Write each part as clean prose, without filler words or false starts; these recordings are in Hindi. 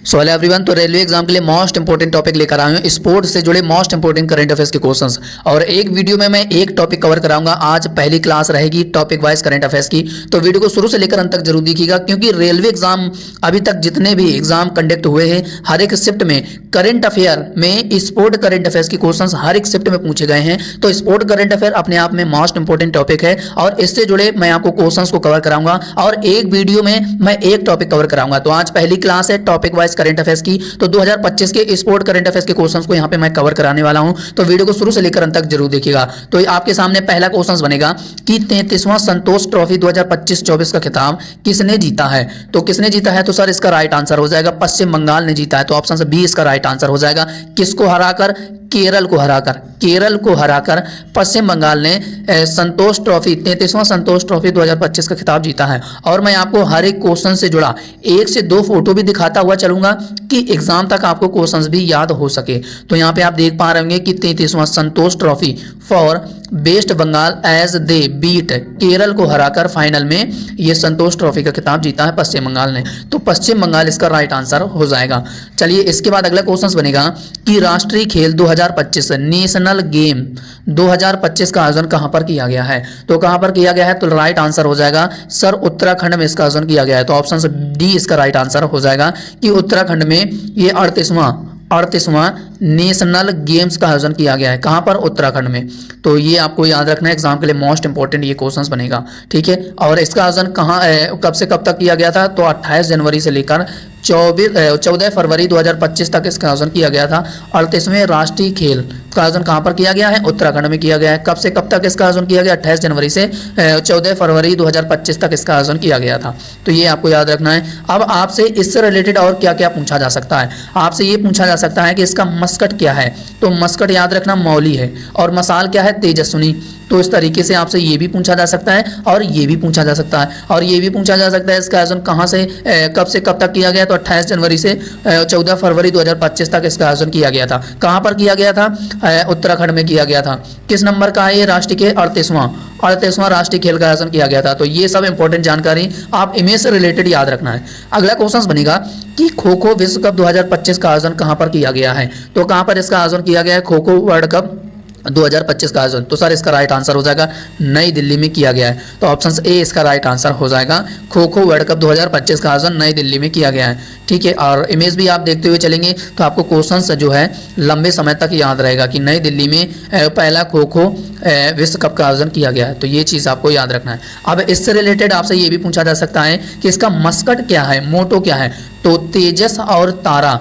सो हेलो एवरीवन, तो रेलवे एग्जाम के लिए मोस्ट इंपोर्टेंट टॉपिक लेकर आया हूँ, स्पोर्ट्स से जुड़े मोस्ट इंपोर्टेंट करंट अफेयर्स के क्वेश्चंस। और एक वीडियो में मैं एक टॉपिक कवर कराऊंगा। आज पहली क्लास रहेगी टॉपिक वाइज करंट अफेयर्स की, तो वीडियो को शुरू से लेकर अंत तक जरूर देखिएगा, क्योंकि रेलवे एग्जाम अभी तक जितने भी एग्जाम कंडक्ट हुए हैं हर एक शिफ्ट में करंट अफेयर में स्पोर्ट करंट अफेयर्स के क्वेश्चन हर एक शिफ्ट में पूछे गए हैं। तो स्पोर्ट करंट अफेयर अपने आप में मोस्ट इंपोर्टेंट टॉपिक है और इससे जुड़े मैं आपको क्वेश्चंस को कवर कराऊंगा और एक वीडियो में मैं एक टॉपिक कवर कराऊंगा। तो आज पहली क्लास है टॉपिक वाइज करंट अफेयर्स की, तो 2025 के स्पोर्ट करंट अफेयर्स के क्वेश्चंस को यहां पे मैं कवर कराने वाला हूं, तो वीडियो को शुरू से लेकर अंत तक जरूर देखिएगा। तो आपके सामने पहला क्वेश्चन बनेगा कि 33वां संतोष ट्रॉफी 2025-24 का खिताब किसने जीता है। तो किसने जीता है, तो सर इसका राइट आंसर हो जाएगा पश्चिम बंगाल ने जीता है। तो ऑप्शन से बी इसका राइट आंसर हो जाएगा। किसको हराकर? केरल को हराकर पश्चिम बंगाल ने संतोष ट्रॉफी 33वां संतोष ट्रॉफी 2025 का खिताब जीता है। और मैं आपको हर एक क्वेश्चन से जुड़ा 1 से 2 फोटो भी दिखाता हुआ चलूंगा कि एग्जाम तक आपको क्वेश्चंस भी याद हो सके। तो यहाँ पे आप देख पा रहे होंगे कि 33वां Santosh trophy for West Bengal as they beat Kerala को हराकर फाइनल में ये संतोष ट्रॉफी का खिताब जीता है पश्चिम बंगाल ने। तो पश्चिम बंगाल इसका राइट आंसर हो जाएगा। चलिए इसके बाद अगला क्वेश्चन बनेगा कि राष्ट्रीय खेल 2025 नेशनल गेम 2025 का आयोजन कहां पर किया गया है। तो कहां पर किया गया है, तो राइट आंसर हो जाएगा सर उत्तराखंड में इसका आयोजन किया गया है। तो ऑप्शन डी इसका राइट आंसर हो जाएगा कि उत्तराखंड में ये 38वां नेशनल गेम्स का आयोजन किया गया है। कहां पर? उत्तराखंड में। तो ये आपको याद रखना है, एग्जाम के लिए मोस्ट इंपोर्टेंट ये क्वेश्चंस बनेगा, ठीक है। और इसका आयोजन कब से कब तक किया गया था, तो 28 जनवरी से लेकर 14 फरवरी 2025 तक इसका आयोजन किया गया था। 38वें राष्ट्रीय खेल का आयोजन कहां पर किया गया है? उत्तराखंड में किया गया है। कब से कब तक इसका आयोजन किया गया? 28 जनवरी से 14 फरवरी 2025 तक इसका आयोजन किया गया था। तो ये आपको याद रखना है। अब आपसे इससे रिलेटेड और क्या क्या पूछा जा सकता है, आपसे ये पूछा जा सकता है कि इसका मस्कट क्या है। तो मस्कट याद रखना मौली है और मसाल क्या है? तेजस्विनी। तो इस तरीके से आपसे ये भी पूछा जा सकता है और ये भी पूछा जा सकता है और ये भी पूछा जा सकता है इसका आयोजन कहाँ से कब तक किया गया। तो 28 जनवरी से 14 फरवरी 2025 तक इसका आयोजन किया गया था। कहाँ पर किया गया था? उत्तराखंड में किया गया था। किस नंबर का है ये? राष्ट्रीय खेल 38वां राष्ट्रीय खेल का आयोजन किया गया था। तो ये सब इंपॉर्टेंट जानकारी आप इमेज से रिलेटेड याद रखना है। अगला क्वेश्चन बनेगा कि खो खो विश्व कप 2025 का आयोजन कहां पर किया गया है। तो कहां पर इसका आयोजन किया गया है? खो खो वर्ल्ड कप 2025 का आयोजन। तो सर इसका राइट आंसर हो जाएगा नई दिल्ली में किया गया है। तो ऑप्शन ए इसका राइट आंसर हो जाएगा। खो खो वर्ल्ड कप 2025 का आयोजन नई दिल्ली में किया गया है, ठीक है। और इमेज भी आप देखते हुए चलेंगे तो आपको क्वेश्चन जो है लंबे समय तक याद रहेगा कि नई दिल्ली में पहला खो खो विश्व कप का आयोजन किया गया है। तो ये चीज़ आपको याद रखना है। अब इससे रिलेटेड आपसे ये भी पूछा जा सकता है कि इसका मस्कट क्या है, मोटो क्या है। तो तेजस और तारा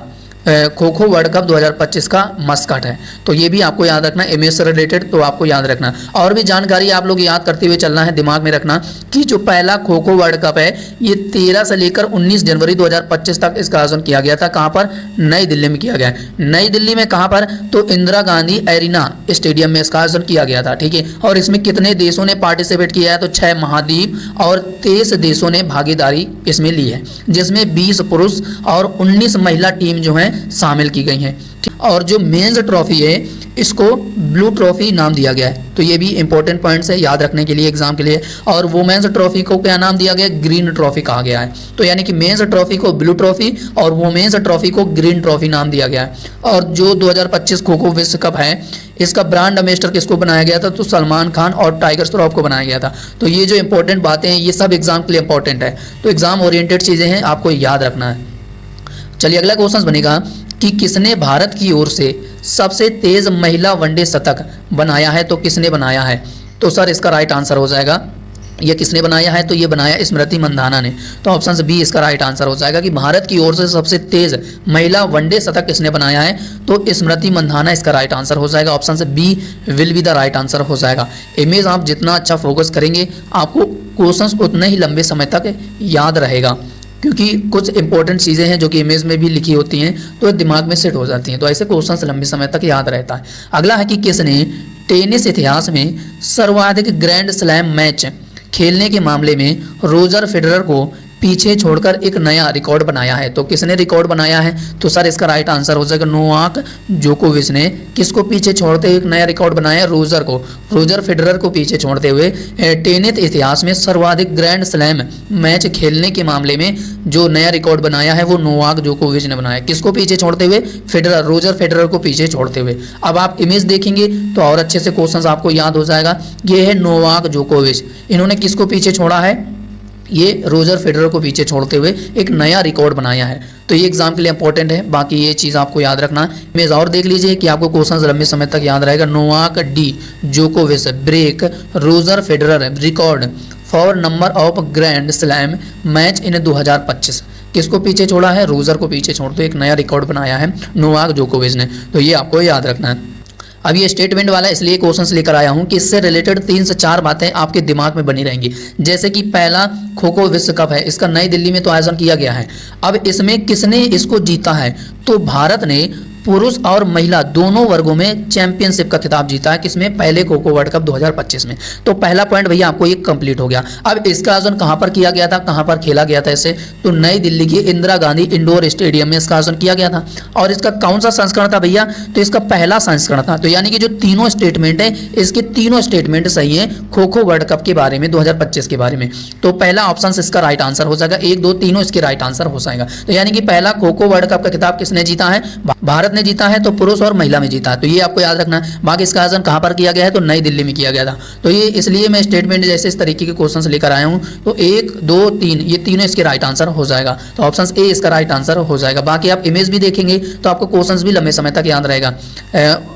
खो खो वर्ल्ड कप 2025 का मस्कट है। तो ये भी आपको याद रखना है, इमेज से रिलेटेड तो आपको याद रखना। और भी जानकारी आप लोग याद करते हुए चलना है, दिमाग में रखना कि जो पहला खो खो वर्ल्ड कप है ये 13 से लेकर 19 जनवरी 2025 तक इसका आयोजन किया गया था। कहाँ पर? नई दिल्ली में किया गया है। नई दिल्ली में कहाँ पर? तो इंदिरा गांधी एरिना स्टेडियम में इसका आयोजन किया गया था, ठीक है। और इसमें कितने देशों ने पार्टिसिपेट किया है? तो 6 महाद्वीप और 23 देशों ने भागीदारी इसमें ली है, जिसमें 20 पुरुष और 19 महिला टीम जो है शामिल की गई हैं। और जो मेंस ट्रॉफी है इसको ब्लू ट्रॉफी नाम दिया गया है। तो ये भी इंपॉर्टेंट पॉइंट्स है याद रखने के लिए एग्जाम के लिए। और वुमेन्स ट्रॉफी को क्या नाम दिया गया? ग्रीन ट्रॉफी कहा गया है। तो यानी कि मेंस ट्रॉफी को ब्लू ट्रॉफी और वुमेन्स ट्रॉफी को ग्रीन ट्रॉफी नाम दिया गया है। और जो 2025 खो खो विश्व कप है इसका ब्रांड एम्बेसडर किसको बनाया गया था? तो सलमान खान और टाइगर श्रॉफ को बनाया गया था। तो ये जो इंपॉर्टेंट बातें हैं ये सब एग्जाम के लिए इंपॉर्टेंट है। तो एग्जाम ओरिएंटेड चीज़ें हैं, आपको याद रखना है। चलिए अगला क्वेश्चन बनेगा कि किसने भारत की ओर से सबसे तेज महिला वनडे शतक बनाया है। तो किसने बनाया है? तो सर इसका राइट आंसर हो जाएगा, ये किसने बनाया है? तो ये बनाया स्मृति मंधाना ने। तो ऑप्शन बी इसका राइट आंसर हो जाएगा कि भारत की ओर से सबसे तेज महिला वनडे शतक किसने बनाया है। तो स्मृति मंधाना इसका राइट आंसर हो जाएगा। Option B will be the right answer हो जाएगा। इमेज आप जितना अच्छा फोकस करेंगे आपको क्वेश्चन उतना ही लंबे समय तक याद रहेगा, क्योंकि कुछ इंपॉर्टेंट चीज़ें हैं जो कि इमेज में भी लिखी होती हैं तो दिमाग में सेट हो जाती हैं। तो ऐसे क्वेश्चंस लंबे समय तक याद रहता है। अगला है कि किसने टेनिस इतिहास में सर्वाधिक ग्रैंड स्लैम मैच खेलने के मामले में रोजर फेडरर को पीछे छोड़कर एक नया रिकॉर्ड बनाया है। तो किसने रिकॉर्ड बनाया है? तो सर इसका राइट आंसर हो जाएगा नोवाक जोकोविच ने। किसको पीछे छोड़ते हुए एक नया रिकॉर्ड बनाया है? रोजर फेडरर को पीछे छोड़ते हुए टेनिस इतिहास में सर्वाधिक ग्रैंड स्लैम मैच खेलने के मामले में जो नया रिकॉर्ड बनाया है वो नोवाक जोकोविच ने बनाया। किसको पीछे छोड़ते हुए? रोजर फेडरर को पीछे छोड़ते हुए। अब आप इमेज देखेंगे तो और अच्छे से क्वेश्चन आपको याद हो जाएगा। ये है नोवाक जोकोविच, इन्होंने किसको पीछे छोड़ा है? ये रोजर फेडरर को पीछे छोड़ते हुए एक नया रिकॉर्ड बनाया है। तो ये एग्जाम के लिए इंपॉर्टेंट है, बाकी ये चीज़ आपको याद रखना है। इमेज और देख लीजिए कि आपको क्वेश्चन लंबे समय तक याद रहेगा। Novak Djokovic break Roger Federer record for number of grand slam match in 2025। किसको पीछे छोड़ा है? रोजर को पीछे छोड़ते एक नया रिकॉर्ड बनाया है नोवाक जोकोविच ने। तो ये आपको याद रखना है। अब ये स्टेटमेंट वाला इसलिए क्वेश्चंस लेकर आया हूं कि इससे रिलेटेड 3 से 4 बातें आपके दिमाग में बनी रहेंगी। जैसे कि पहला खो खो विश्व कप है, इसका नई दिल्ली में तो आयोजन किया गया है। अब इसमें किसने इसको जीता है? तो भारत ने पुरुष और महिला दोनों वर्गों में चैंपियनशिप का खिताब जीता है। किसमें? पहले खो खो वर्ल्ड कप 2025 में। तो पहला पॉइंट भैया आपको ये कंप्लीट हो गया। अब इसका आयोजन कहां पर किया गया था, कहां पर खेला गया था इसे? तो नई दिल्ली के इंदिरा गांधी इंडोर स्टेडियम में इसका आयोजन किया गया था। और इसका कौन सा संस्करण था भैया? तो इसका पहला संस्करण था। तो यानी कि जो तीनों स्टेटमेंट है, इसके तीनों स्टेटमेंट सही है खो खो वर्ल्ड कप के बारे में, 2025 के बारे में। तो पहला ऑप्शन इसका राइट आंसर हो जाएगा। 1, 2, तीनों इसके राइट आंसर हो जाएगा। तो यानी कि पहला खो खो वर्ल्ड कप का खिताब किसने जीता है? भारत ने जीता है। तो पुरुष और महिला में जीता है। तो ये आपको याद रखना है। बाकी इसका आयोजन कहां पर किया गया है? तो नई दिल्ली में किया गया था। तो ये इसलिए मैं स्टेटमेंट जैसे इस तरीके के क्वेश्चंस लेकर आया हूं। तो 1, 2, 3 ये तीनों इसके राइट आंसर हो जाएगा। तो ऑप्शन ए इसका राइट आंसर हो जाएगा। बाकी आप इमेज भी देखेंगे तो आपको क्वेश्चंस भी लंबे समय तक याद रहेगा।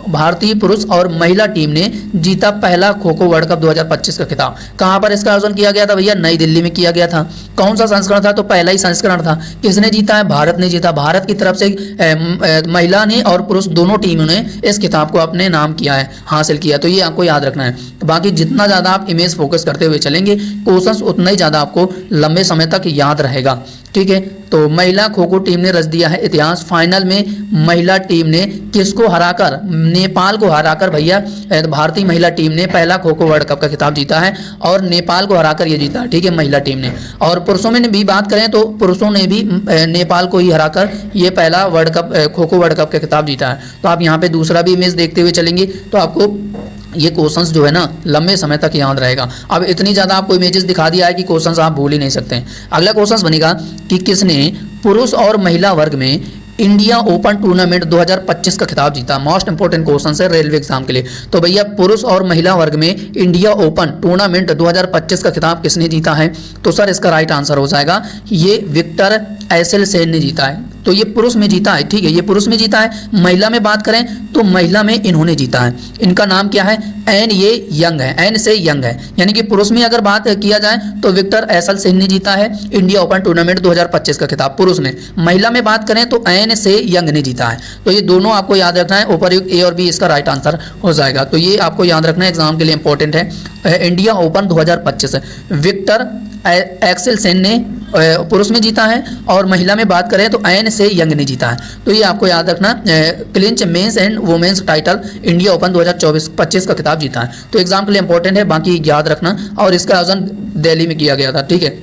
भारतीय पुरुष और महिला टीम ने जीता पहला खो खो वर्ल्ड कप 2025 का खिताब। कहां पर इसका आयोजन किया गया था भैया? नई दिल्ली में किया गया था। कौन सा संस्करण था? तो पहला ही संस्करण था। किसने जीता है? भारत ने जीता। भारत की तरफ से महिला ने और पुरुष दोनों टीमों ने इस किताब को अपने नाम किया है, हासिल किया। तो ये आपको याद रखना है। बाकी जितना ज़्यादा आप इमेज फोकस करते हुए चलेंगे क्वेश्चंस उतना ही ज़्यादा आपको लंबे समय तक याद रहेगा। ठीक है, तो महिला खो खो टीम ने रच दिया है इतिहास। फाइनल में महिला टीम ने किसको हराकर? नेपाल को हराकर भैया भारतीय महिला टीम ने पहला खो खो वर्ल्ड कप का खिताब जीता है और नेपाल को हराकर ये जीता। ठीक है, महिला टीम ने। और पुरुषों में भी बात करें तो पुरुषों ने भी नेपाल को ही हराकर ये पहला world cup kho kho world cup का खिताब जीता है। तो आप यहाँ पे दूसरा भी इमेज देखते हुए चलेंगे तो आपको ये क्वेश्चंस जो है ना लंबे समय तक याद रहेगा। अब इतनी ज़्यादा आपको इमेजेस दिखा दिया है कि क्वेश्चंस आप भूल ही नहीं सकते हैं। अगला क्वेश्चंस बनेगा कि किसने पुरुष और महिला वर्ग में इंडिया ओपन टूर्नामेंट 2025 का खिताब जीता? मोस्ट इंपोर्टेंट क्वेश्चन है रेलवे एग्जाम के लिए। तो भैया पुरुष और महिला वर्ग में इंडिया ओपन टूर्नामेंट 2025 का खिताब किसने जीता है? तो सर इसका राइट आंसर हो जाएगा ये विक्टर एसेलसेन ने जीता है। तो ये पुरुष में जीता है। ठीक है, ये पुरुष में जीता है। महिला में बात करें तो महिला में इन्होंने जीता है। इनका नाम क्या है? एन ये यंग है, एन से यंग है। यानी कि पुरुष में अगर बात किया जाए तो विक्टर एसेलसेन ने जीता है इंडिया ओपन टूर्नामेंट 2025 का खिताब पुरुष में। महिला में बात करें तो एन से यंग ने जीता है। तो ये दोनों आपको याद रखना है। उपर्युक्त ए और बी इसका राइट आंसर हो जाएगा। तो ये आपको याद रखना है, एग्जाम के लिए इंपॉर्टेंट है। इंडिया ओपन 2025 विक्टर एसेलसेन ने पुरुष में जीता है और महिला में बात करें तो एन से यंग ने जीता है। तो ये आपको याद रखना। Clinch men's and women's title India Open 2024-25 का खिताब जीता है। तो एग्जाम के लिए इंपॉर्टेंट है, बाकी याद रखना। और इसका आयोजन दिल्ली में किया गया था। ठीक है,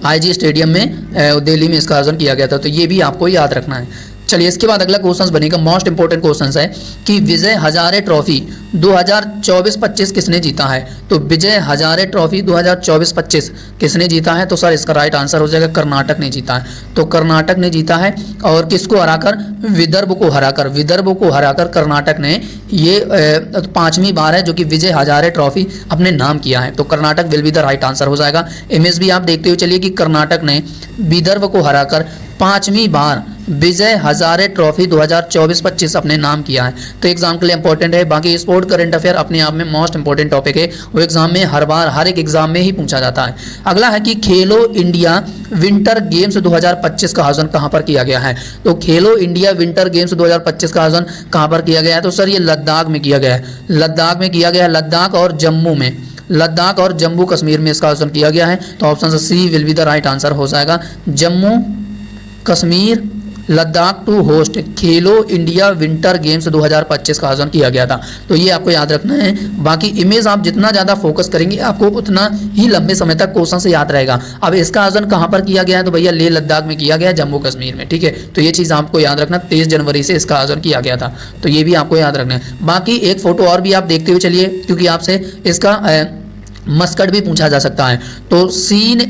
IG स्टेडियम में दिल्ली में इसका आयोजन किया गया था। तो ये भी आपको याद रखना है। चलिए इसके बाद अगला क्वेश्चन बनेगा, मोस्ट इंपोर्टेंट क्वेश्चन है कि विजय हजारे ट्रॉफी 2024-25 किसने जीता है? तो विजय हजारे ट्रॉफी 2024-25 किसने जीता है? तो सर इसका राइट आंसर हो जाएगा कर्नाटक ने जीता है। तो कर्नाटक ने जीता है और किसको हराकर? विदर्भ को हराकर। विदर्भ को हराकर कर्नाटक ने ये 5वीं बार है जो कि विजय हजारे ट्रॉफी अपने नाम किया है। तो Karnataka will be the right answer हो जाएगा। इमेज भी आप देखते हुए चलिए कि कर्नाटक ने विदर्भ को हराकर 5वीं बार विजय हजारे ट्रॉफी 2024-25 अपने नाम किया है। तो एग्जाम के लिए इंपॉर्टेंट है। बाकी स्पोर्ट करंट अफेयर अपने आप में मोस्ट इंपॉर्टेंट टॉपिक है, वो एग्जाम में हर एक एग्जाम में ही पूछा जाता है। अगला है कि खेलो इंडिया विंटर गेम्स 2025 का आयोजन कहां पर किया गया है? तो खेलो इंडिया विंटर गेम्स 2025 का आयोजन कहां पर किया गया है? तो सर ये लद्दाख में किया गया है। लद्दाख में किया गया है। लद्दाख और जम्मू में, लद्दाख और जम्मू कश्मीर में इसका आयोजन किया गया है। तो option C will be the right answer हो जाएगा। Jammu Kashmir Ladakh to host Khelo India Winter Games 2025 का आयोजन किया गया था। तो ये आपको याद रखना है। बाकी इमेज आप जितना ज़्यादा फोकस करेंगे आपको उतना ही लंबे समय तक क्वेश्चन से याद रहेगा। अब इसका आयोजन कहाँ पर किया गया है? तो भैया लेह लद्दाख में किया गया, जम्मू कश्मीर में। ठीक है, तो ये चीज़ आपको याद रखना, 23 जनवरी से इसका आयोजन किया गया था। तो ये भी आपको याद रखना है। बाकी एक फोटो और भी आप देखते हुए चलिए, क्योंकि आपसे इसका मस्कट भी पूछा जा सकता है। तो सीन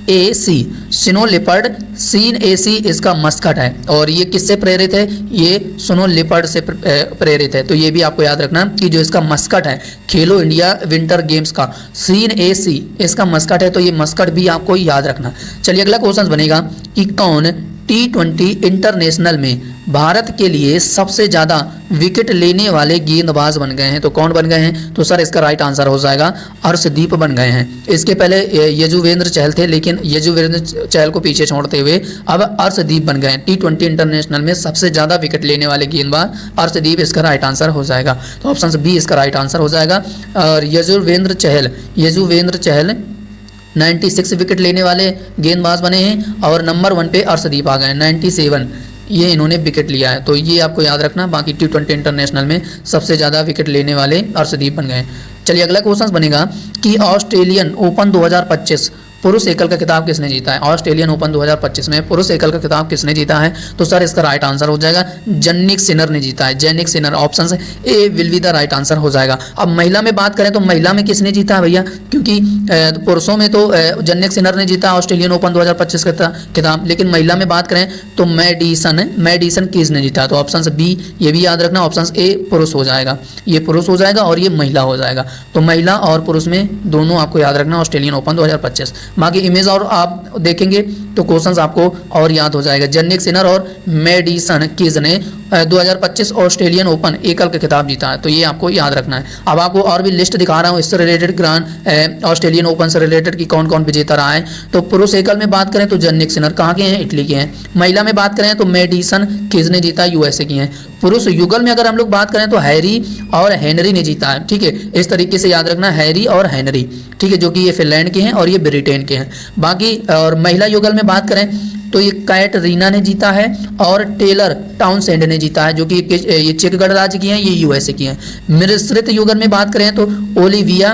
ए सी स्नो लिपर्ड, सीन ए सी इसका मस्कट है और ये किससे प्रेरित है? ये स्नो लिपर्ड से प्रेरित है। तो ये भी आपको याद रखना कि जो इसका मस्कट है खेलो इंडिया विंटर गेम्स का सीन ए सी इसका मस्कट है। तो ये मस्कट भी आपको याद रखना। चलिए अगला क्वेश्चन बनेगा कि कौन T20 इंटरनेशनल में भारत के लिए सबसे ज़्यादा विकेट लेने वाले गेंदबाज बन गए हैं? तो कौन बन गए हैं? तो सर इसका राइट आंसर हो जाएगा अर्शदीप बन गए हैं। इसके पहले यजुवेंद्र चहल थे, लेकिन यजुवेंद्र चहल को पीछे छोड़ते हुए अब अर्शदीप बन गए हैं। T20 इंटरनेशनल में सबसे ज़्यादा विकेट लेने वाले गेंदबाज अर्शदीप इसका राइट आंसर हो जाएगा। तो ऑप्शन बी इसका राइट आंसर हो जाएगा। और यजुवेंद्र चहल 96 विकेट लेने वाले गेंदबाज बने हैं और नंबर 1 पे अर्शदीप आ गए 97, ये इन्होंने विकेट लिया है। तो ये आपको याद रखना। बाकी T20 इंटरनेशनल में सबसे ज़्यादा विकेट लेने वाले अर्शदीप बन गए। चलिए अगला क्वेश्चन बनेगा कि ऑस्ट्रेलियन ओपन 2025 पुरुष एकल का खिताब किसने जीता है? ऑस्ट्रेलियन ओपन 2025 में पुरुष एकल का खिताब किसने जीता है? तो सर इसका राइट आंसर हो जाएगा जनिक सिनर ने जीता है। जनिक Sinner, option A will be the right answer हो जाएगा। अब महिला में बात करें तो महिला में किसने जीता है भैया? क्योंकि पुरुषों में तो जनिक सिनर ने जीता ऑस्ट्रेलियन ओपन 2025 का खिताब, लेकिन महिला में बात करें तो मैडिसन कीज ने जीता। तो ऑप्शन बी ये भी याद रखना, ऑप्शन ए पुरुष हो जाएगा, ये पुरुष हो जाएगा और ये महिला हो जाएगा। तो महिला और पुरुष में दोनों आपको याद रखना ऑस्ट्रेलियन ओपन 2025। बाकी इमेज और आप देखेंगे तो क्वेश्चंस आपको और याद हो जाएगा। जनिक सिनर और मैडिसन कीज ने 2025 ऑस्ट्रेलियन ओपन एकल का खिताब जीता है। तो ये आपको याद रखना है। अब आपको और भी लिस्ट दिखा रहा हूँ इससे रिलेटेड, ग्रांड ऑस्ट्रेलियन ओपन से रिलेटेड कि कौन कौन विजेता रहा है। तो पुरुष एकल में बात करें तो जनिक सिनर कहाँ के हैं? इटली के हैं। महिला में बात करें तो मैडिसन कीज ने जीता, यूएसए की हैं। पुरुष युगल में अगर हम लोग बात करें तो हैरी और हेनरी ने जीता है। ठीक है, इस तरीके से याद रखना, हैरी और हेनरी। ठीक है, जो कि ये फिनलैंड के हैं और ये ब्रिटेन के हैं। बाकी और महिला युगल में बात करें तो ये कैटरीना ने जीता है और टेलर टाउनसेंड ने जीता है, जो कि ये चेक गणराज्य की हैं, ये यूएसए की हैं। मिश्रित युगल में बात करें तो ओलिविया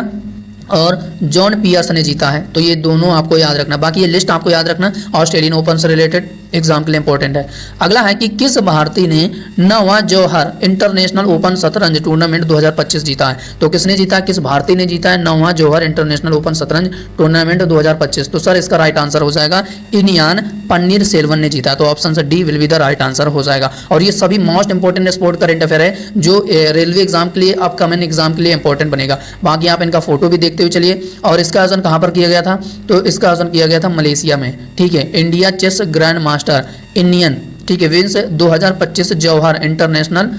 और जॉन पियर्स ने जीता है। तो ये दोनों आपको याद रखना। बाकी ये लिस्ट आपको याद रखना ऑस्ट्रेलियन ओपन से रिलेटेड एग्जाम के लिए इंपॉर्टेंट है। अगला है कि किस भारतीय ने नवा जौहर इंटरनेशनल ओपन शतरंज टूर्नामेंट 2025 जीता है? तो किसने जीता? किस भारतीय ने जीता है नवा जौहर इंटरनेशनल ओपन शतरंज टूर्नामेंट 2025? तो सर इसका राइट आंसर हो जाएगा इनियान पन्नीर सेल्वन ने जीता। तो option D will be the right answer हो जाएगा। और ये सभी most important sport current affair है जो रेलवे एग्जाम के लिए, अपकमिंग एग्जाम के लिए इंपॉर्टेंट बनेगा। बाकी आप इनका फोटो भी देखते हुए चलिए। और इसका आयोजन कहाँ पर किया गया था? तो इसका आयोजन किया गया था मलेशिया में। ठीक है, India chess grand master Indian, ठीक है, विंस 2025 जौहर इंटरनेशनल,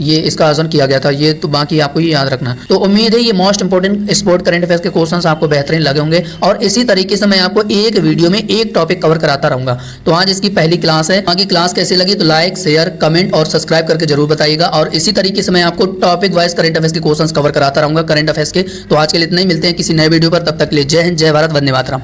ये इसका आयोजन किया गया था। ये तो बाकी आपको ये याद रखना। तो उम्मीद है ये most important sport current affairs के क्वेश्चंस आपको बेहतरीन लगे होंगे और इसी तरीके से मैं आपको एक वीडियो में एक टॉपिक कवर कराता रहूंगा। तो आज इसकी पहली क्लास है। बाकी क्लास कैसी लगी तो लाइक, शेयर, कमेंट और सब्सक्राइब करके जरूर बताइएगा। और इसी तरीके से मैं आपको टॉपिक वाइज करंट अफेयर्स के क्वेश्चंस कवर कराता रहूंगा, करंट अफेयर्स के। तो आज के लिए इतना ही, मिलते हैं किसी नए वीडियो पर। तब तक के लिए जय हिंद, जय भारत, वंदे मातरम।